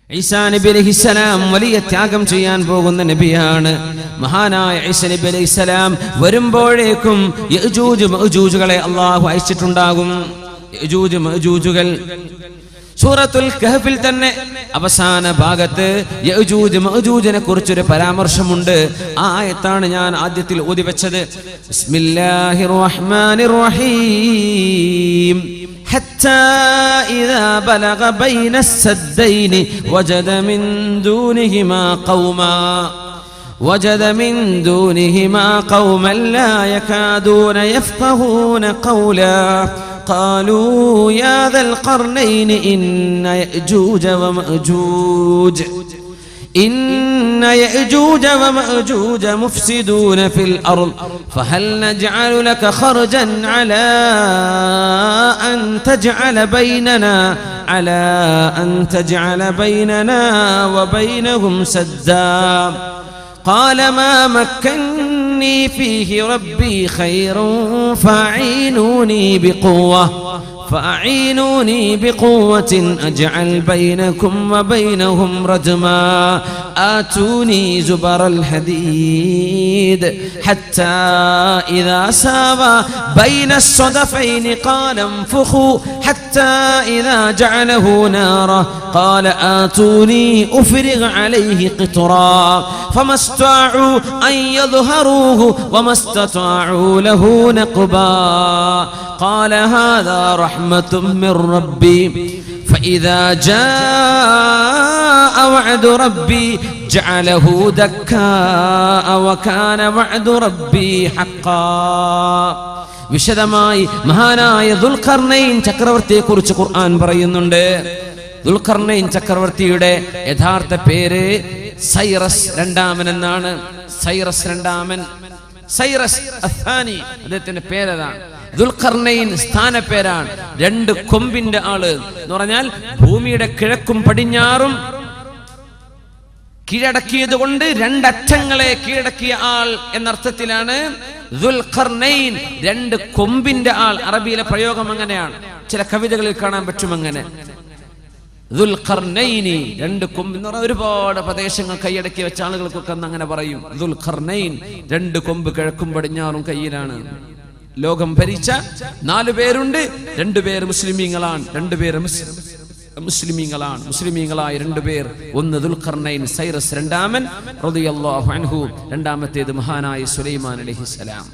ഈസാ നബി അലൈഹിസ്സലാം വലിയ ത്യാഗം ചെയ്യാൻ പോകുന്ന നബിയാണ്. മഹാനായ ഈസാ നബി അലൈഹിസ്സലാം വരുമ്പോഴേക്കും യഅജൂജ് മഅജൂജുകളെ അല്ലാഹു അയച്ചിട്ടുണ്ടാകും. യഅജൂജ് മഅജൂജുകൾ സൂറത്തുൽ കഹ്ഫിൽ തന്നെ അവസാന ഭാഗത്ത് യഅജൂജ് മഅജൂജിനെ കുറിച്ചൊരു പരാമർശമുണ്ട്. ആ ആയത്താണ് ഞാൻ ആദ്യത്തിൽ ഓതി വെച്ചത്. ബിസ്മില്ലാഹിർ റഹ്മാനിർ റഹീം. حتى إذا بلغ بين السدين وجد من دونهما قوما لا يكادون يفقهون قولا قالوا يا ذا القرنين إن يأجوج ومأجوج مفسدون في الأرض فهل نجعل لك خرجا على أن تجعل بيننا وبينهم سدا قال ما مكني فيه ربي خير فأعينوني بقوة أجعل بينكم وبينهم ردما آتوني زبر الحديد حتى إذا ساوى بين الصدفين قال انفخوا حتى إذا جعله نارا قال آتوني أفرغ عليه قطرا فما استطاعوا أن يظهروه وما استطاعوا له نقبا قال هذا رحمة من ربي فإذا جاء وعد ربي جعله دكاء وكان وعد ربي حقا. വിശദമായി മഹാനായ ദുൽഖർനൈൻ ചക്രവർത്തിയെക്കുറിച്ച് ഖുർആൻ പറയുന്നുണ്ട്. ദുൽഖർനൈൻ ചക്രവർത്തിയുടെ യഥാർത്ഥ പേര് സൈറസ് രണ്ടാമൻ എന്നാണ്. സൈറസ് അഥാനി അദ്ദേഹത്തിന്റെ പേരതാണ്. ദുൽഖർനൈൻ സ്ഥാനപ്പേരാണ്. രണ്ട് കൊമ്പിന്റെ ആള് എന്ന് പറഞ്ഞാൽ ഭൂമിയുടെ കിഴക്കും പടിഞ്ഞാറും കീഴടക്കിയത് കൊണ്ട് രണ്ടറ്റങ്ങളെ കീഴടക്കിയ ആൾ എന്നർത്ഥത്തിലാണ് ദുൽഖർനൈൻ, രണ്ട് കൊമ്പിന്റെ ആൾ. അറബിയിലെ പ്രയോഗം അങ്ങനെയാണ്. ചില കവിതകളിൽ കാണാൻ പറ്റും അങ്ങനെ. ദുൽഖർനൈനി, രണ്ട് കൊമ്പ് എന്ന് പറഞ്ഞാൽ ഒരുപാട് പ്രദേശങ്ങൾ കൈയടക്കി വെച്ച ആളുകൾക്കൊക്കെ അങ്ങനെ പറയും. ദുൽഖർനൈൻ, രണ്ട് കൊമ്പ് കിഴക്കും പടിഞ്ഞാറും കയ്യിലാണ്. ലോകം ഭരിച്ച 4 പേരുണ്ട്. 2 പേർ മുസ്ലിമീങ്ങളാണ്, 2 പേർ മുസ്ലിമീങ്ങളായ 2 പേർ. ഒന്ന് ദുൽഖർനൈൻ സൈറസ് രണ്ടാമൻ റളിയല്ലാഹു അൻഹു, രണ്ടാമത്തേത് മഹാനായ സുലൈമാൻ അലൈഹിസ്സലാം.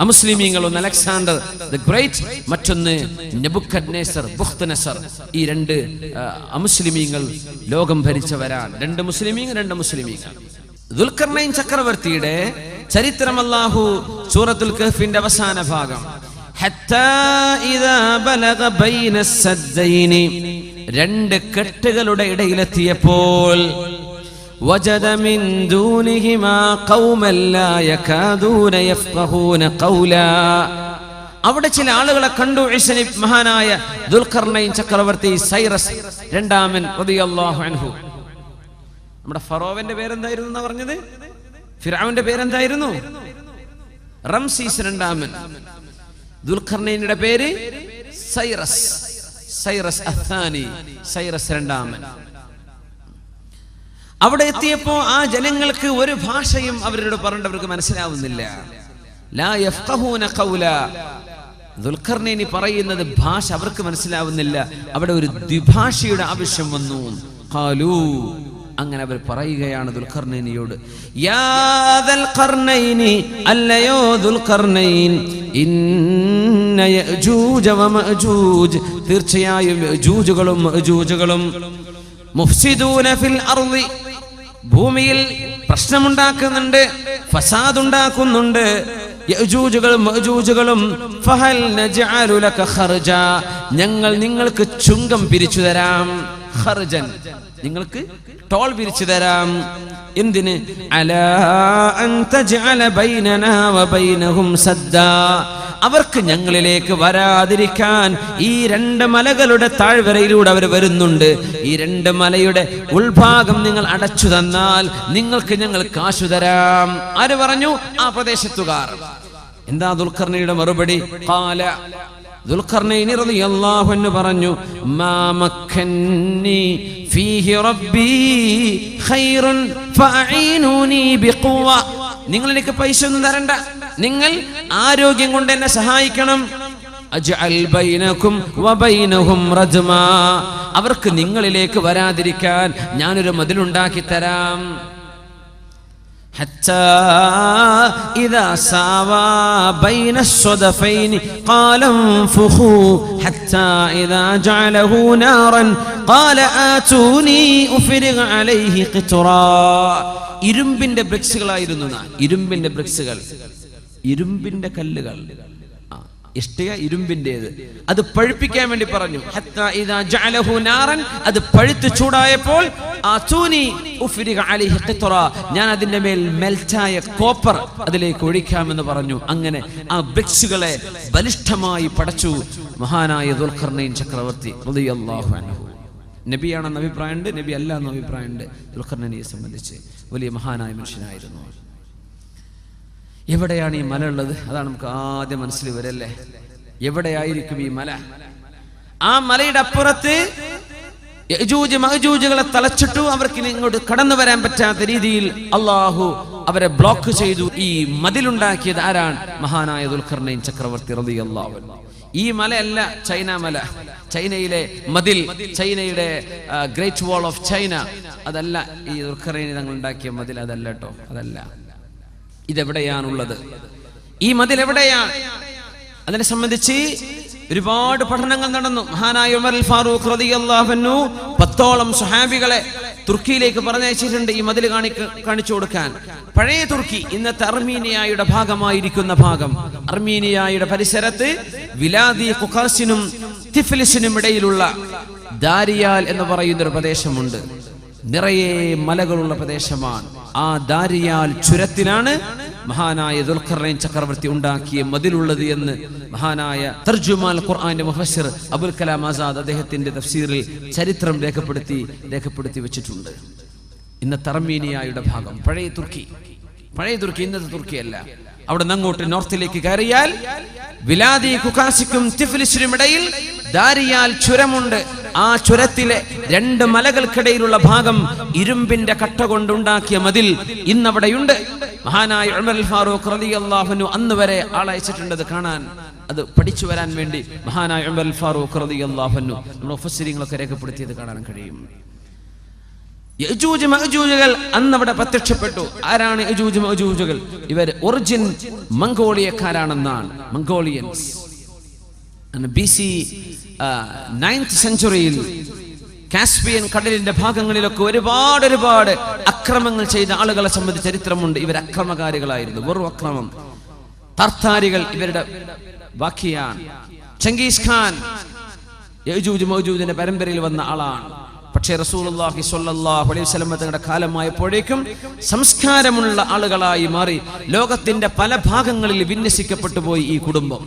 അമുസ്ലിമീങ്ങൾ ഒന്ന് അലക്സാണ്ടർ ദി ഗ്രേറ്റ്, മറ്റൊന്ന് നെബുക്കദ്നേസർ ബുഖ്തനസർ. ഈ 2 അമുസ്ലിമീങ്ങൾ ലോകം ഭരിച്ചവരാണ്. 2 മുസ്ലിമീങ്ങൾ. ദുൽഖർനൈൻ ചക്രവർത്തിയുടെ ചരിത്രം അല്ലാഹു സൂറത്തുൽ കഹ്ഫിന്റെ അവസാന ഭാഗം ഹത്താ ഇദാ ബലഗ ബൈന സദ്ദൈനി, 2 കെട്ടുകളുടെ ഇടയിലെത്തിയപ്പോൾ വജദ മിൻ ദൂനിഹിമാ ഖൗമൻ ലാ യകാദൂന യഫ്ഖഹൂന ഖൗലാ. അവിടെ ചില ആളുകളെ കണ്ടു. മഹാനായ ദുൽഖർനൈൻ ചക്രവർത്തി സൈറസ് രണ്ടാമൻ റളിയല്ലാഹു അൻഹു. നമ്മുടെ ഫറോവന്റെ പേരെന്തായിരുന്നു എന്നാ പറഞ്ഞത്? ഫിർഔന്റെ പേരെന്തായിരുന്നു? റംസീസ് രണ്ടാമൻ. ദുൽഖർനൈനിന്റെ പേര് സൈറസ് അഥാനി, സൈറസ് രണ്ടാമൻ. അവിടെ എത്തിയപ്പോ ആ ജനങ്ങൾക്ക് ഒരു ഭാഷയും അവരോട് പറഞ്ഞവർക്ക് മനസ്സിലാവുന്നില്ല. ലാ യഫ്ഖഹൂന ഖൗല. ദുൽഖർനൈനി പറയുന്നത് ഭാഷ അവർക്ക് മനസ്സിലാവുന്നില്ല. അവിടെ ഒരു ദ്വിഭാഷയുടെ ആവശ്യം വന്നു. ഖാലൂ, അങ്ങനെ അവർ പറയുകയാണ് ദുൽഖർനൈനിയോട്, യാ ദൽ ഖർനൈനി, അല്ലയോ ദുൽഖർനൈൻ, ഇന്ന യഅജൂജ വമഅജൂജ്, തീർച്ചയായും യഅജൂജുകളും മഅജൂജുകളും മുഫ്സിദൂന ഫിൽ അർളി, ഭൂമിയിൽ പ്രശ്നമുണ്ടാക്കുന്നുണ്ട്, ഫസാദ് ഉണ്ടാക്കുന്നുണ്ട്. യഅജൂജുകളും മഅജൂജുകളും ഫഹൽ നജഅലു ലക ഖർജ, ഞങ്ങൾ നിങ്ങൾക്ക് ചുങ്കം പിരിച്ചു തരാം. ഖർജൻ, നിങ്ങൾക്ക് ടോൾ പിരിച്ചു തരാം. എന്തിന്? അലാ അൻ തജ്അല ബൈനനാ വബൈനഹും സദ്ദാ, അവർക്ക് ഞങ്ങളിലേക്ക് വരാതിരിക്കാൻ ഈ 2 മലകളുടെ താഴ്വരയിലൂടെ അവർ വരുന്നുണ്ട്. ഈ 2 മലയുടെ ഉൾഭാഗം നിങ്ങൾ അടച്ചു തന്നാൽ നിങ്ങൾക്ക് ഞങ്ങൾ കാശു തരാം. ആര് പറഞ്ഞു? ആ പ്രദേശത്തുകാർ. എന്താ ദുൽഖർനൈനിയുടെ മറുപടി? ഖാല, ദുൽഖർനൈനി റളിയല്ലാഹു അൻഹു പറഞ്ഞു, മാ മക്കന്നി ഫീഹി റബ്ബി ഖൈറുൻ ഫഅഈനൂനി ബിഖുവ. നിങ്ങൾ എനിക്ക് പൈസ ഒന്നും തരണ്ട, നിങ്ങൾ ആരോഗ്യം കൊണ്ട് എന്നെ സഹായിക്കണം. അജ്അൽ ബൈനകും വബൈനഹും റജ്മാ. അവർക്ക് നിങ്ങളിലേക്ക് വരാതിരിക്കാൻ ഞാനൊരു മതിലുണ്ടാക്കി തരാം. حتى إذا ساوى بين الصدفين قال انفخوا حتى إذا جعله نارا قال آتوني أفرغ عليه قطرا. ഇരുമ്പിന്റെ ബ്രിക്സുകളായിരുന്നു, ഇരുമ്പിന്റെ ബ്രിക്സുകൾ, ഇരുമ്പിന്റെ കല്ലുകൾ, ഇഷ്ടിക ഇരുമ്പിന്റേത്. അത് പഴുപ്പിക്കാൻ വേണ്ടി പറഞ്ഞു. ഹത്താ ഇദാ ജഅലഹു നാറൻ, അത് പഴുത്ത് ചൂടായപ്പോൾ ആതൂനി ഉഫ്രിഗ അലൈഹി ഖിത്റ, ഞാൻ അതിന്റെ മേൽ മെൽറ്റായ കോപ്പർ അതിലേക്ക് ഒഴിക്കാമെന്ന് പറഞ്ഞു. അങ്ങനെ ആ ബ്രിക്സുകളെ ബലിഷ്ഠമായി പടച്ചു മഹാനായ ദുൽഖർനൈൻ ചക്രവർത്തി റളിയല്ലാഹു അൻഹു. നബിയാണെന്ന അഭിപ്രായമുണ്ട്, നബി അല്ല എന്ന അഭിപ്രായമുണ്ട്. ദുൽഖർനൈനെ സംബന്ധിച്ച് വലിയ മഹാനായ മനുഷ്യനായിരുന്നു. എവിടെയാണ് ഈ മല ഉള്ളത്? അതാണ് നമുക്ക് ആദ്യം മനസ്സിൽ വരല്ലേ. എവിടെയായിരിക്കും ഈ മല? ആ മലയുടെ അപ്പുറത്ത് യജൂജ് മഅജൂജുകളെ തളച്ചിട്ടു അവർക്ക് ഇങ്ങോട്ട് കടന്നു വരാൻ പറ്റാത്ത രീതിയിൽ അള്ളാഹു അവരെ ബ്ലോക്ക് ചെയ്തു. ഈ മതിലുണ്ടാക്കിയത് ആരാണ്? മഹാനായ ദുൽഖർനൈൻ ചക്രവർത്തി റളിയല്ലാഹു അൻഹു. ഈ മലയല്ല ചൈന മല, ചൈനയിലെ മതിൽ, ചൈനയുടെ ഗ്രേറ്റ് വാൾ ഓഫ് ചൈന, അതല്ല ഈ ദുൽഖർനൈൻ തങ്ങൾ ഉണ്ടാക്കിയ മതിൽ, അതല്ല കേട്ടോ, അതല്ല. ഇതെവിടെയാണുള്ളത്? ഈ മതിൽ എവിടെയാണ്? അതിനെ സംബന്ധിച്ച് ഒരുപാട് പഠനങ്ങൾ നടന്നു. മഹാനായ ഉമർ അൽ ഫാറൂഖ് റളിയല്ലാഹു അൻഹു 10ഓളം സ്വഹാബികളെ തുർക്കിയിലേക്ക് പറഞ്ഞയച്ചിട്ടുണ്ട് ഈ മതിൽ കാണിച്ചു കൊടുക്കാൻ. പഴയ തുർക്കി, ഇന്നത്തെ അർമീനിയയുടെ ഭാഗമായിരിക്കുന്ന ഭാഗം, അർമീനിയയുടെ പരിസരത്ത് വിലാദി ഖുഖാസിനും തിഫ്ലിസിനും ഇടയിലുള്ള ദാരിയാൽ എന്ന് പറയുന്ന ഒരു പ്രദേശമുണ്ട്. നിറയെ മലകളുള്ള പ്രദേശമാണ്. ആ ദാരിയാൽ ചുരത്തിലാണ് മഹാനായ ദുൽഖർനൈൻ ചക്രവർത്തി ഉണ്ടാക്കിയ മതിലുള്ളത് എന്ന് മഹാനായ തർജുമാൽ ഖുർആന്റെ മുഫസ്സിർ അബുൽ കലാം ആസാദ് അദ്ദേഹത്തിന്റെ തഫ്സീറിൽ ചരിത്രം രേഖപ്പെടുത്തി വെച്ചിട്ടുണ്ട്. ഇന്നത്തെ അർമീനിയയുടെ ഭാഗം, പഴയ തുർക്കി, ഇന്നത്തെ തുർക്കിയല്ല. അവിടെ നിന്ന് അങ്ങോട്ട് നോർത്തിലേക്ക് കയറിയാൽ വിലാദി ഖുഖാസിക്കും തിഫ്ലിസിനും ഇടയിൽ ദാരിയാൽ ചുരമുണ്ട്. ആ ചുരത്തിലെ 2 മലകൾക്കിടയിലുള്ള ഭാഗം ഇരുമ്പിന്റെ കട്ട കൊണ്ടുണ്ടാക്കിയ മതിൽ ഇന്നവിടെയുണ്ട്. മഹാനായ ഉമർ അൽ ഫാറൂഖ് റളിയല്ലാഹു അൻഹു അന്ന് വരെ ആളയച്ചിട്ടുണ്ട് അത് കാണാൻ, അത് പഠിച്ചു വരാൻ വേണ്ടി. മഹാനായ ഉമർ അൽ ഫാറൂഖ് റളിയല്ലാഹു അൻഹു നമ്മുടെ മുഫസ്സിരീങ്ങളൊക്കെ രേഖപ്പെടുത്തിയത് കാണാൻ കഴിയും. യജൂജ് മഅജൂജുകൾ അന്നവിടെ പ്രത്യക്ഷപ്പെട്ടു. ആരാണ് യജൂജ് മഅജൂജുകൾ? ഇവർ ഒറിജിൻ മംഗോളിയക്കാരാണെന്നാണ്. മംഗോളിയൻസ് BC 9th സെഞ്ചുറിയിൽ കാസ്പിയൻ കടലിന്റെ ഭാഗങ്ങളിലൊക്കെ ഒരുപാട് അക്രമങ്ങൾ ചെയ്ത ആളുകളെ സംബന്ധിച്ച് ചരിത്രമുണ്ട്. ഇവർ അക്രമകാരികളായിരുന്നു, വെറും അക്രമം. തർത്താരികൾ ഇവരുടെ ബാക്കിയാണ്. ചെങ്കീസ് ഖാൻ യജൂജ് മഅജൂജിന്റെ പരമ്പരയിൽ വന്ന ആളാണ്. പക്ഷേ റസൂലുള്ളാഹി സ്വല്ലല്ലാഹു അലൈഹി വസല്ലം തങ്ങളുടെ കാലമായപ്പോഴേക്കും സംസ്കാരമുള്ള ആളുകളായി മാറി ലോകത്തിന്റെ പല ഭാഗങ്ങളിൽ വിന്യസിക്കപ്പെട്ടു പോയി ഈ കുടുംബം.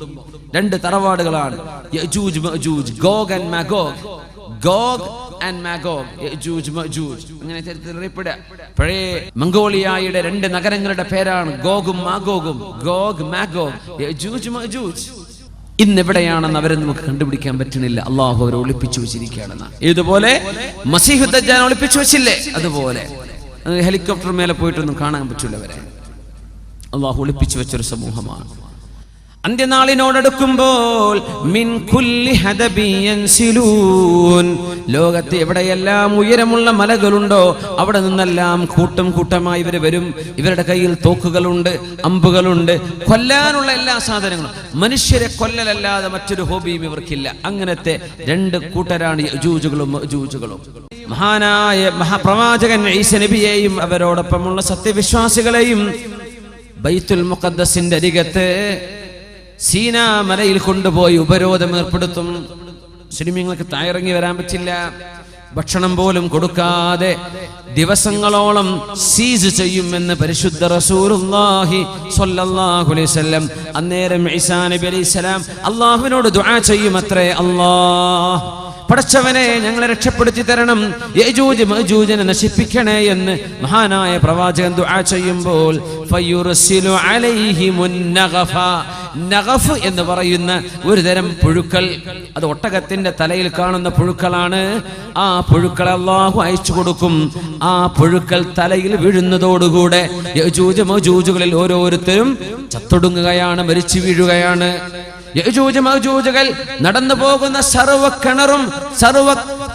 2 തറവാടുകളാണ് Yajuj Majuj, Gog and Magog. Gog and Magog, Yajuj Majuj, അങ്ങനെ ചരിത്രത്തിൽ അറിയപ്പെടുക. പഴയ മംഗോളിയയുടെ 2 നഗരങ്ങളുടെ പേരാണ് ഗോഗും മാഗോഗും. Gogh Magog, Yajuj മഅജൂജ്. ഇന്നെവിടെയാണെന്ന് അവരെ നമുക്ക് കണ്ടുപിടിക്കാൻ പറ്റുന്നില്ല. അള്ളാഹു അവരെ ഒളിപ്പിച്ചു വെച്ചിരിക്കുകയാണെന്ന്. ഇതുപോലെ മസീഹു ദജ്ജാൽ ഒളിപ്പിച്ചു വെച്ചില്ലേ, അതുപോലെ ഹെലികോപ്റ്റർ മേലെ പോയിട്ടൊന്നും കാണാൻ പറ്റില്ല അവരെ. അള്ളാഹു ഒളിപ്പിച്ചു വെച്ചൊരു സമൂഹമാണ്. അന്ത്യനാളിനോടടുക്കുമ്പോൾ മിൻ കുല്ലി ഹദബി യൻസിലൂൻ, ലോകത്ത് എവിടെയെല്ലാം ഉയരമുള്ള മലകളുണ്ടോ അവിടെ നിന്നെല്ലാം കൂട്ടമായി ഇവർ വരും. ഇവരുടെ കയ്യിൽ തോക്കുകളുണ്ട്, അമ്പുകളുണ്ട്, കൊല്ലാനുള്ള എല്ലാ സാധനങ്ങളും. മനുഷ്യരെ കൊല്ലലല്ലാതെ മറ്റൊരു ഹോബിയും ഇവർക്കില്ല. അങ്ങനത്തെ 2 കൂട്ടരാണ് യജൂജുകളും മഅജൂജുകളും. മഹാനായ മഹാപ്രവാചകൻ ഈസ നബിയെയും അവരോടൊപ്പമുള്ള സത്യവിശ്വാസികളെയും ബൈത്തുൽ മുഖദ്ദസിന്റെ അരികത്ത് സീനാ മലയിൽ കൊണ്ടുപോയി ഉപരോധം ഏർപ്പെടുത്തും. മുസ്ലിമീങ്ങൾക്ക് താഴെയിറങ്ങി വരാൻ പറ്റില്ല. ഭക്ഷണം പോലും കൊടുക്കാതെ ദിവസങ്ങളോളം സീസ് ചെയ്യുമെന്ന് പരിശുദ്ധ റസൂലുള്ളാഹി സ്വല്ലല്ലാഹു അലൈഹി വസല്ലം. അന്നേരം ഈസാ നബി അലൈഹിസ്സലാം അല്ലാഹുവിനോട് ദുആ ചെയ്യുമത്രേ, അല്ലാഹ് പടച്ചവനെ ഞങ്ങളെ രക്ഷപ്പെടുത്തി തരണം, യജൂജ് മഅജൂജിനെ നശിപ്പിക്കണേ എന്ന് മഹാനായ പ്രവാചകൻ ദുആ ചെയ്യുമ്പോൾ ഫയുർസിലു അലൈഹിമുൻ നഗഫ, നഗഫ് എന്ന് പറയുന്ന ഒരു തരം പുഴുക്കൾ, അത് ഒട്ടകത്തിന്റെ തലയിൽ കാണുന്ന പുഴുക്കളാണ്. ആ പുഴുക്കളെ അല്ലാഹു അയച്ചു കൊടുക്കും. ആ പുഴുക്കൾ തലയിൽ വീഴുന്നതോടുകൂടെ യജൂജ് മഅജൂജുകളിൽ ഓരോരുത്തരും ചത്തൊടുങ്ങുകയാണ്, മരിച്ചു വീഴുകയാണ്. യജൂജ് മഅജൂജുകൾ നടന്നു പോകുന്ന സർവ്വ കിണറും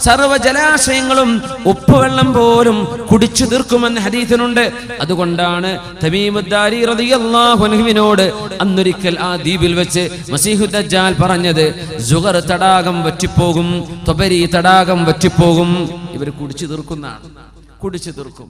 സർവ്വ ജലാശയങ്ങളും ഉപ്പുവെള്ളം പോലും കുടിച്ചു തീർക്കുമെന്ന് ഹദീസിനുണ്ട്. അതുകൊണ്ടാണ് തമീമുദ്ദാരി റളിയല്ലാഹു അൻഹുവിനോട് അന്നൊരിക്കൽ ആ ദ്വീപിൽ വെച്ച് മസീഹു ദജ്ജാൽ പറഞ്ഞത്, സുഗർ തടാകം വറ്റിപ്പോകും, തൊബരി തടാകം വറ്റിപ്പോകും. ഇവർ കുടിച്ചു തീർക്കുന്നതാണ്, കുടിച്ചു തീർക്കും.